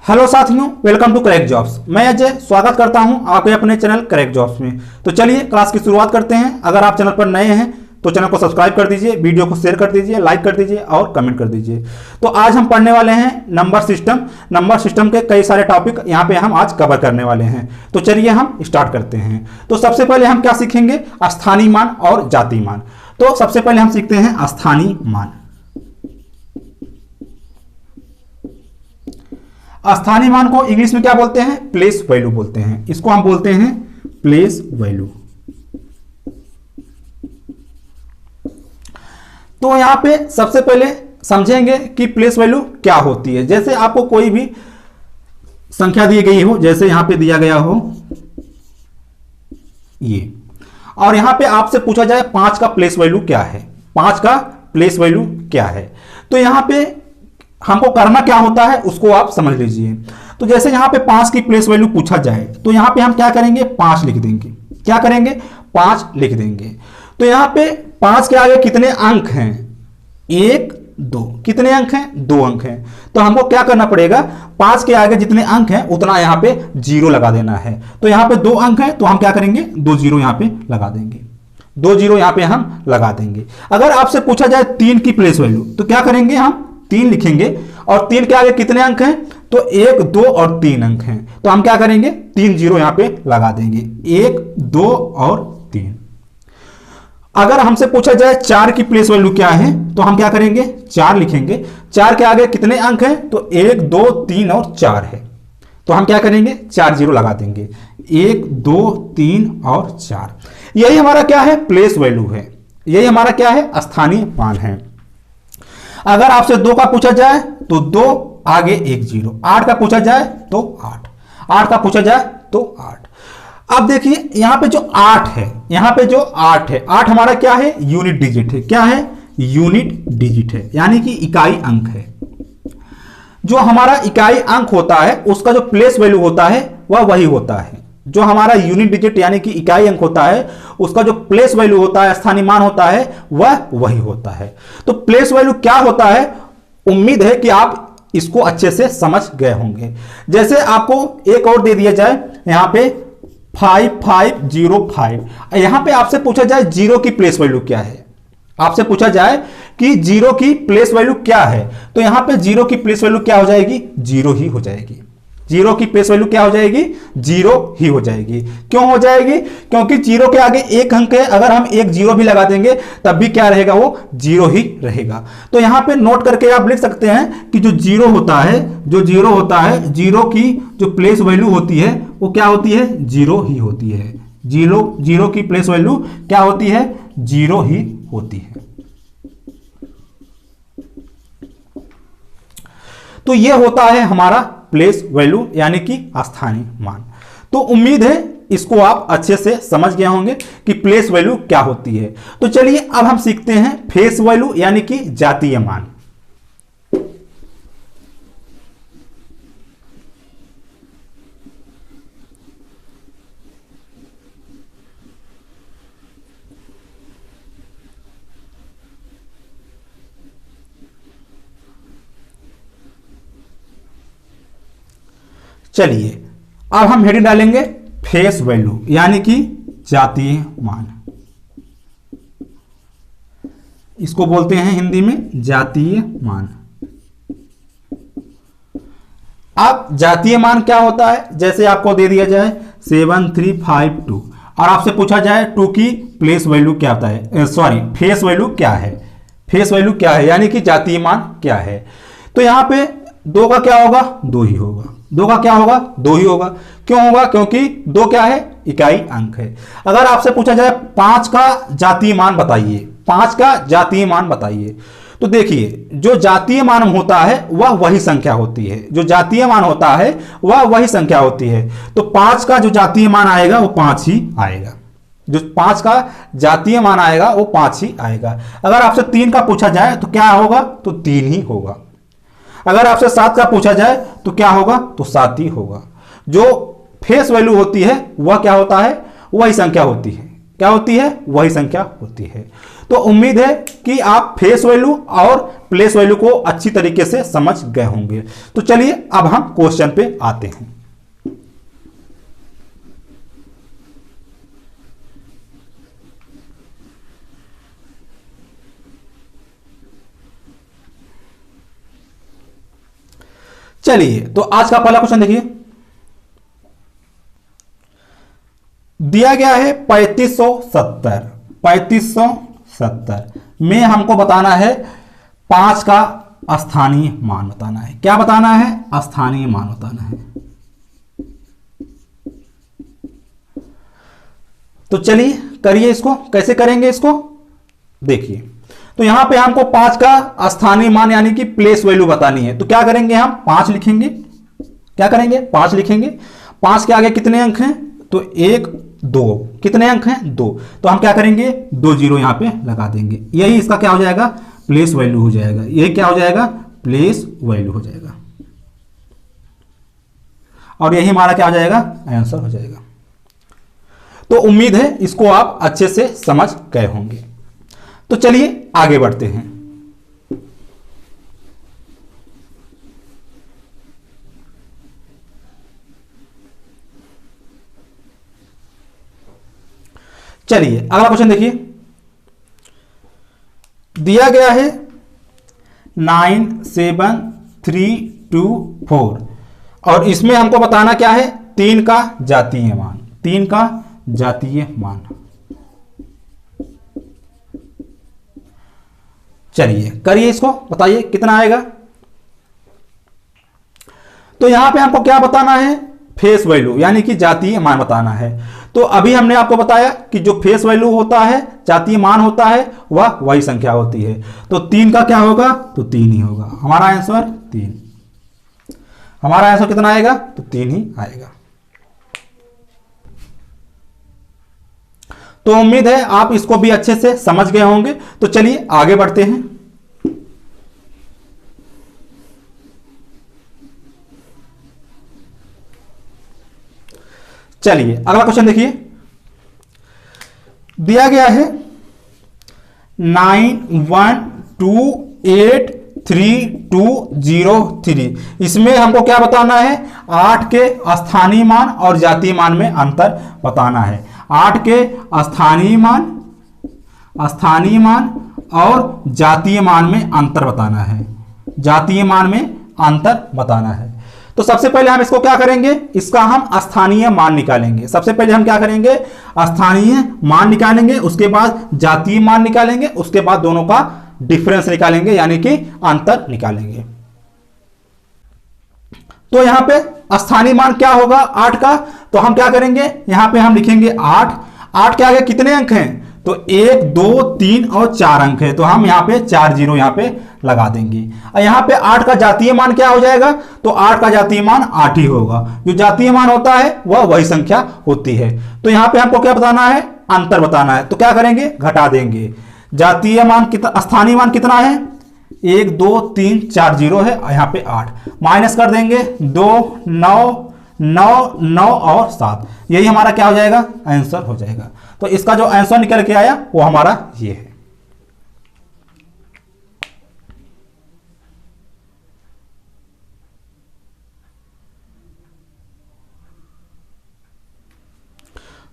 Hello साथियों, welcome to correct jobs. मैं अजय स्वागत करता हूं आपके अपने चैनल करेक्ट जॉब्स में। तो चलिए क्लास की शुरुआत करते हैं। अगर आप चैनल पर नए हैं तो चैनल को सब्सक्राइब कर दीजिए, वीडियो को शेयर कर दीजिए, लाइक कर दीजिए और कमेंट कर दीजिए। तो आज हम पढ़ने वाले हैं नंबर सिस्टम। नंबर सिस्टम के कई सारे टॉपिक यहाँ पे हम आज कवर करने वाले हैं। तो चलिए हम स्टार्ट करते हैं। तो सबसे पहले हम क्या सीखेंगे? स्थानीय मान और जातीय मान। तो सबसे पहले हम सीखते हैं स्थानीय मान। स्थानीय मान को इंग्लिश में क्या बोलते हैं? प्लेस वैल्यू बोलते हैं। इसको हम बोलते हैं प्लेस वैल्यू। तो यहां पे सबसे पहले समझेंगे कि प्लेस वैल्यू क्या होती है। जैसे आपको कोई भी संख्या दी गई हो, जैसे यहां पे दिया गया हो ये, और यहां पे आपसे पूछा जाए 5 का प्लेस वैल्यू क्या है, 5 का प्लेस वैल्यू क्या है, तो यहां पे हमको करना क्या होता है उसको आप समझ लीजिए। तो जैसे यहां पे 5 की प्लेस वैल्यू पूछा जाए तो यहां पे हम क्या करेंगे? 5 लिख देंगे। क्या करेंगे? 5 लिख देंगे। तो यहां पे 5 के आगे कितने अंक हैं? 1 2। कितने अंक हैं? 2 अंक हैं। तो हमको क्या करना पड़ेगा? 5 के आगे जितने अंक हैं उतना यहां पे 0 लगा देना है। तो यहां पे 2 अंक हैं तो हम क्या करेंगे? 2 0 यहां पे लगा देंगे। 2 0 यहां पे हम लगा देंगे। अगर आपसे पूछा जाए 3 की प्लेस वैल्यू तो क्या करेंगे? हम 3 लिखेंगे। और 3 के आगे कितने अंक हैं? तो 1 2 और 3 अंक हैं। तो हम क्या करेंगे? 3 0 यहां पे लगा देंगे। 1 2 और 3। अगर हमसे पूछा जाए 4 की प्लेस वैल्यू क्या है तो हम क्या करेंगे? 4 लिखेंगे। 4 के आगे कितने अंक हैं? तो 1 2 3 और 4 है। तो हम क्या करेंगे? 4 0 लगा देंगे। 1 2 3 और 4। यही हमारा क्या है? प्लेस वैल्यू है। यही हमारा क्या है? स्थानीय मान है। अगर आपसे 2 का पूछा जाए तो 2 आगे 1 0। 8 का पूछा जाए तो 8। 8 का पूछा जाए तो 8। अब देखिए यहां पे जो 8 है, यहां पे जो 8 है, 8 हमारा क्या है? यूनिट डिजिट है। क्या है? यूनिट डिजिट है, यानी कि इकाई अंक है। जो हमारा इकाई अंक होता है उसका जो प्लेस वैल्यू होता है वह वही होता है। जो हमारा यूनिट डिजिट यानी कि इकाई अंक होता है उसका जो प्लेस वैल्यू होता है, स्थानीय मान होता है, वह वही होता है। तो प्लेस वैल्यू क्या होता है? उम्मीद है कि आप इसको अच्छे से समझ गए होंगे। जैसे आपको एक और दे दिया जाए यहां पे 5505। यहां पे आपसे पूछा जाए 0 की प्लेस वैल्यू क्या है। आपसे पूछा जाए कि 0 की प्लेस वैल्यू क्या है तो यहां पे 0 की प्लेस वैल्यू क्या हो जाएगी? 0 ही हो जाएगी। 0 की प्लेस वैल्यू क्या हो जाएगी? 0 ही हो जाएगी। क्यों हो जाएगी? क्योंकि 0 के आगे 1 अंक है। अगर हम 1 0 भी लगा देंगे तब भी क्या रहेगा? वो 0 ही रहेगा। तो यहां पे नोट करके आप लिख सकते हैं कि जो 0 होता है, जो 0 होता है, 0 की जो प्लेस वैल्यू होती है वो क्या होती है? 0 ही होती है। 0 की प्लेस वैल्यू क्या होती है? 0 ही होती है। तो यह होता है हमारा प्लेस वैल्यू यानी कि स्थानीय मान। तो उम्मीद है इसको आप अच्छे से समझ गए होंगे कि प्लेस वैल्यू क्या होती है। तो चलिए अब हम सीखते हैं फेस वैल्यू यानी कि जातीय मान। चलिए अब हम हेडिंग डालेंगे फेस वैल्यू यानी कि जातीय मान। इसको बोलते हैं हिंदी में जातीय मान। अब जातीय मान क्या होता है? जैसे आपको दे दिया जाए 7352 और आपसे पूछा जाए 2 की प्लेस वैल्यू क्या होता है, सॉरी फेस वैल्यू क्या है। फेस वैल्यू क्या है यानी कि जातीय मान क्या है। तो यहां पे 2 का क्या होगा? 2 ही होगा। 2 का क्या होगा? 2 ही होगा। क्यों होगा? क्योंकि 2 क्या है? इकाई अंक है। अगर आपसे पूछा जाए 5 का जातीय मान बताइए, 5 का जातीय मान बताइए, तो देखिए जो जातीय मान होता है वह वही संख्या होती है। जो जातीय मान होता है वह वही संख्या होती है। तो 5 का जो जातीय मान आएगा वो 5 ही आएगा। जो 5 का जातीय मान आएगा वो 5 ही आएगा। अगर आपसे 3 का पूछा जाए तो क्या होगा? तो 3 ही होगा। अगर आपसे 7 का पूछा जाए तो क्या होगा? तो 7 ही होगा। जो फेस वैल्यू होती है वह क्या होता है? वही संख्या होती है। क्या होती है? वही संख्या होती है। तो उम्मीद है कि आप फेस वैल्यू और प्लेस वैल्यू को अच्छी तरीके से समझ गए होंगे। तो चलिए अब हम क्वेश्चन पे आते हैं। चलिए तो आज का पहला क्वेश्चन देखिए, दिया गया है 3570 में हमको बताना है 5 का स्थानीय मान बताना है। क्या बताना है? स्थानीय मान बताना है। तो चलिए करिए इसको। कैसे करेंगे इसको देखिए, तो यहां पे हमको 5 का स्थानीय मान यानी कि प्लेस वैल्यू बतानी है। तो क्या करेंगे, हम 5 लिखेंगे। क्या करेंगे? 5 लिखेंगे। 5 के आगे कितने अंक हैं? तो 1 2। कितने अंक हैं? 2। तो हम क्या करेंगे, 2 0 यहां पे लगा देंगे। यही इसका क्या हो जाएगा? प्लेस वैल्यू हो जाएगा। यही क्या हो जाएगा? प्लेस वैल्यू हो जाएगा। और यही हमारा क्या हो जाएगा? आंसर हो जाएगा। तो उम्मीद है इसको आप अच्छे से समझ गए होंगे। तो चलिए आगे बढ़ते हैं। चलिए अगला क्वेश्चन देखिए, दिया गया है 97324 और इसमें हमको बताना क्या है? 3 का जातीय मान। 3 का जातीय मान। चलिए करिए इसको, बताइए कितना आएगा। तो यहां पे हमको क्या बताना है? फेस वैल्यू यानी कि जातीय मान बताना है। तो अभी हमने आपको बताया कि जो फेस वैल्यू होता है, जातीय मान होता है, वह वही संख्या होती है। तो 3 का क्या होगा? तो 3 ही होगा। हमारा आंसर 3। हमारा आंसर कितना आएगा? तो 3 ही आएगा। तो उम्मीद है आप इसको भी अच्छे से समझ गए होंगे। तो चलिए आगे बढ़ते हैं। चलिए अगला क्वेश्चन देखिए, दिया गया है 91283203। इसमें हमको क्या बताना है? 8 के स्थानीय मान और जातीय मान में अंतर बताना है। 8 के स्थानीय मान और जातीय मान में अंतर बताना है। जातीय मान में अंतर बताना है। तो सबसे पहले हम इसको क्या करेंगे? इसका हम स्थानीय मान निकालेंगे। सबसे पहले हम क्या करेंगे? स्थानीय मान निकालेंगे, उसके बाद जातीय मान निकालेंगे, उसके बाद दोनों का डिफरेंस निकालेंगे यानी कि अंतर निकालेंगे। तो यहां पे स्थानीय मान क्या होगा 8 का? तो हम क्या करेंगे, यहां पे हम लिखेंगे 8। 8 के आगे कितने अंक हैं? तो 1 2 3 और 4 अंक है। तो हम यहां पे 4 0 यहां पे लगा देंगे। और यहां पे 8 का जातीय मान क्या हो जाएगा? तो 8 का जातीय मान 8 ही होगा। जो जातीय मान होता है वह वही संख्या होती है। तो यहां पे हमको क्या बताना है? अंतर बताना है। तो क्या करेंगे? घटा देंगे। जातीय मान कितना, स्थानीय मान कितना है? 1 2 3 4 0 है, यहां पे 8 माइनस कर देंगे। 2 9 9 9 और 7, यही हमारा क्या हो जाएगा? आंसर हो जाएगा। तो इसका जो आंसर निकल के आया वो हमारा ये है।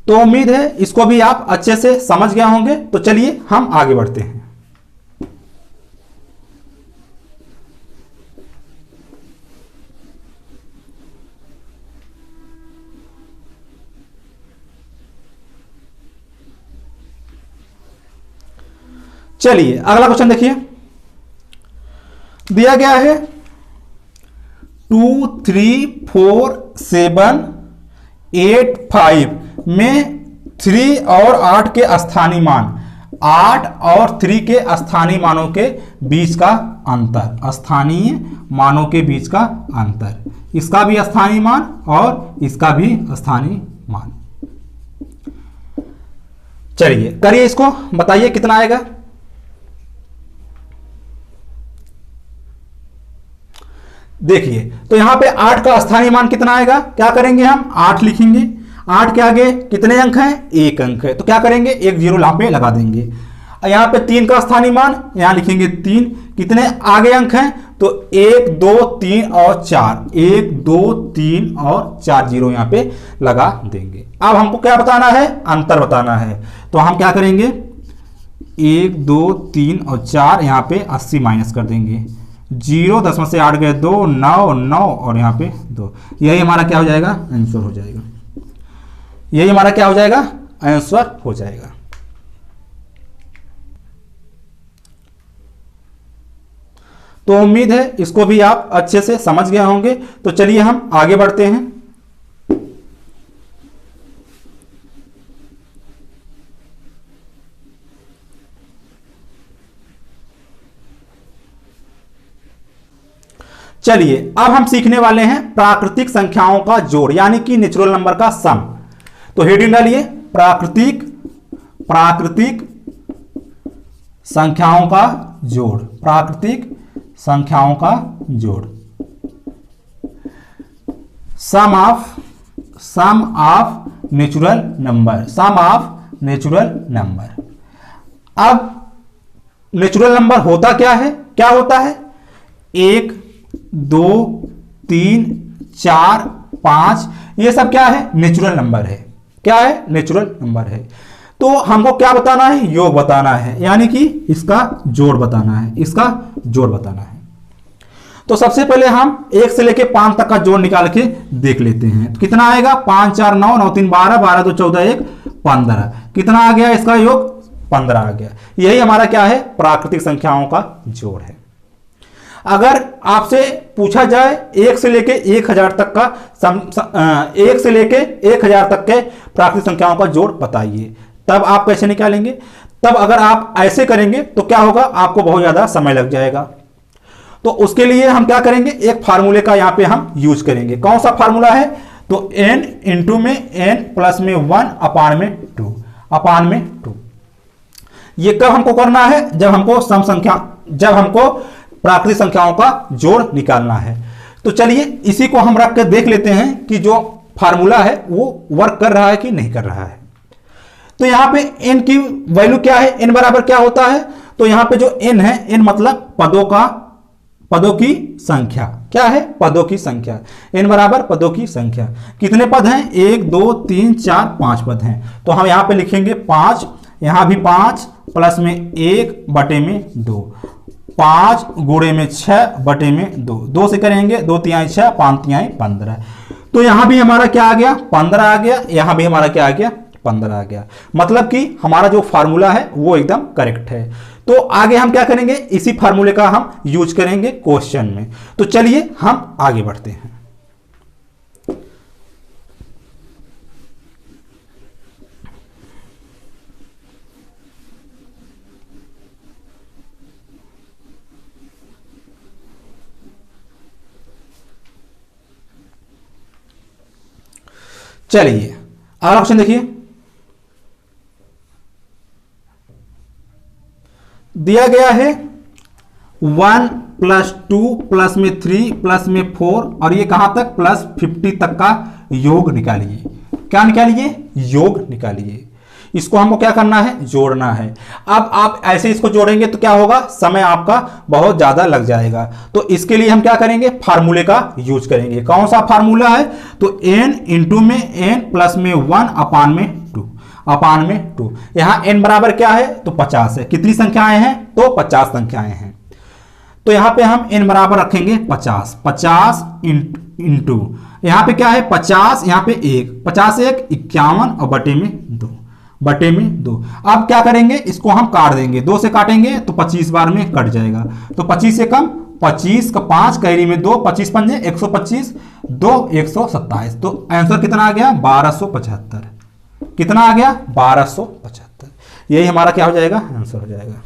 तो उम्मीद है इसको भी आप अच्छे से समझ गए होंगे। तो चलिए हम आगे बढ़ते हैं। चलिए अगला क्वेश्चन देखिए, दिया गया है 2 3 4 7 8 5 में 3 और 8 के स्थानीय मान, 8 और 3 के स्थानीय मानों के बीच का अंतर। स्थानीय मानों के बीच का अंतर, इसका भी स्थानीय मान और इसका भी स्थानीय मान। चलिए करिए इसको, बताइए कितना आएगा। देखिए तो यहां पे 8 का स्थानीय मान कितना आएगा? क्या करेंगे हम? 8 लिखेंगे। 8 के आगे कितने अंक हैं? 1 अंक है। तो क्या करेंगे? 1 0 यहां पे लगा देंगे। यहाँ पे 3 का स्थानीय मान यहाँ लिखेंगे 3। कितने आगे अंक हैं तो 1 2 3 और 4, 1 2 3 और 4 जीरो यहाँ पे लगा देंगे। अब हमको क्या बताना है, अंतर बताना है। तो हम क्या करेंगे 1 2 3 और 4 यहाँ पे 80 माइनस कर देंगे। 0 10 में से 8 गए 2, 9 9 और यहाँ पे 2। यही हमारा क्या हो जाएगा, आंसर हो जाएगा। यही हमारा क्या हो जाएगा, आंसर हो जाएगा। तो उम्मीद है इसको भी आप अच्छे से समझ गए होंगे। तो चलिए हम आगे बढ़ते हैं। चलिए अब हम सीखने वाले हैं प्राकृतिक संख्याओं का जोड़ यानी कि नेचुरल नंबर का सम। तो हेडिंग डालिए प्राकृतिक संख्याओं का जोड़, प्राकृतिक संख्याओं का जोड़, sum of natural number, sum of natural number. अब नेचुरल नंबर होता क्या है, क्या होता है, 1 2 3 4 5 ये सब क्या है, नेचुरल नंबर है। क्या है, नेचुरल नंबर है। तो हमको क्या बताना है, योग बताना है, यानी कि इसका जोड़ बताना है, इसका जोड़ बताना है। तो सबसे पहले हम 1 से लेके 5 तक का जोड़ निकाल के देख लेते हैं। तो कितना आएगा, 5 4 9 9 3 12 12 2 14 1 15। कितना आ गया इसका योग, 15 आ गया। यही हमारा क्या है, प्राकृतिक संख्याओं का जोड़ है। अगर आपसे पूछा जाए 1 से लेके 1000 तक का 1 से लेके 1000 तक के प्राकृतिक संख्याओं का जोड़ बताइए, तब आप कैसे निकालेंगे। तब अगर आप ऐसे करेंगे तो क्या होगा, आपको बहुत ज्यादा समय लग जाएगा। तो उसके लिए हम क्या करेंगे, एक फार्मूले का यहां पे हम यूज करेंगे। कौन सा फार्मूला है, तो n इंटू में n प्लस में 1 अपान में 2 अपान में 2। ये कब हमको करना है, जब हमको प्राकृतिक संख्याओं का जोड़ निकालना है। तो चलिए इसी को हम रख कर देख लेते हैं कि जो फार्मूला है वो वर्क कर रहा है कि नहीं कर रहा है। तो यहां पे n की वैल्यू क्या है, n बराबर क्या होता है, तो यहां पे जो n है, n मतलब पदों की संख्या। क्या है, पदों की संख्या। n बराबर पदों की संख्या। कितने पद हैं, 1 2 3 4 5 पद हैं। तो हम यहां पे लिखेंगे 5, यहां भी 5 प्लस में 1 बटे में 2, 5 गुणे में 6 बटे में 2, 2 से करेंगे 2 तिहाई 6 5 तिहाई 15। तो यहां भी हमारा क्या आ गया, 15 आ गया। यहां भी हमारा क्या आ गया, 15 आ गया। मतलब कि हमारा जो फार्मूला है वो एकदम करेक्ट है। तो आगे हम क्या करेंगे, इसी फार्मूले का हम यूज करेंगे क्वेश्चन में। तो चलिए हम आगे बढ़ते हैं। चलिए अगला ऑप्शन देखिए, दिया गया है 1 प्लस 2 प्लस में 3 प्लस में 4 और ये कहां तक, प्लस 50 तक का योग निकालिए। क्या निकालिए, योग निकालिए। इसको हमको क्या करना है, जोड़ना है। अब आप ऐसे इसको जोड़ेंगे तो क्या होगा, समय आपका बहुत ज्यादा लग जाएगा। तो इसके लिए हम क्या करेंगे, फार्मूले का यूज करेंगे। कौन सा फार्मूला है, तो n इंटू में n प्लस में 1 अपान में 2 अपान में 2। यहां n बराबर क्या है, तो 50 है। कितनी संख्याएं हैं, तो 50 संख्याएं हैं। तो यहां पे हम n बराबर रखेंगे 50, 50 इंटू यहां पे क्या है 50, यहां पे 1, 50 1 51 और बटे में 2 बटे में 2। अब क्या करेंगे, इसको हम काट देंगे, 2 से काटेंगे तो 25 बार में कट जाएगा। तो 25 से कम, 25 का 5 कैरी में 2, 25 पंजे 125, 2 127। तो आंसर कितना आ गया, 1275। कितना आ गया, 1275। यही हमारा क्या हो जाएगा, आंसर हो जाएगा।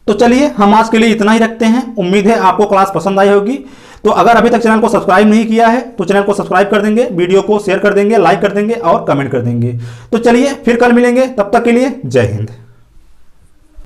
तो चलिए हम आज के लिए इतना ही रखते हैं। उम्मीद है आपको क्लास पसंद आई होगी। तो अगर अभी तक चैनल को सब्सक्राइब नहीं किया है तो चैनल को सब्सक्राइब कर देंगे, वीडियो को शेयर कर देंगे, लाइक कर देंगे और कमेंट कर देंगे। तो चलिए फिर कल मिलेंगे, तब तक के लिए जय हिंद।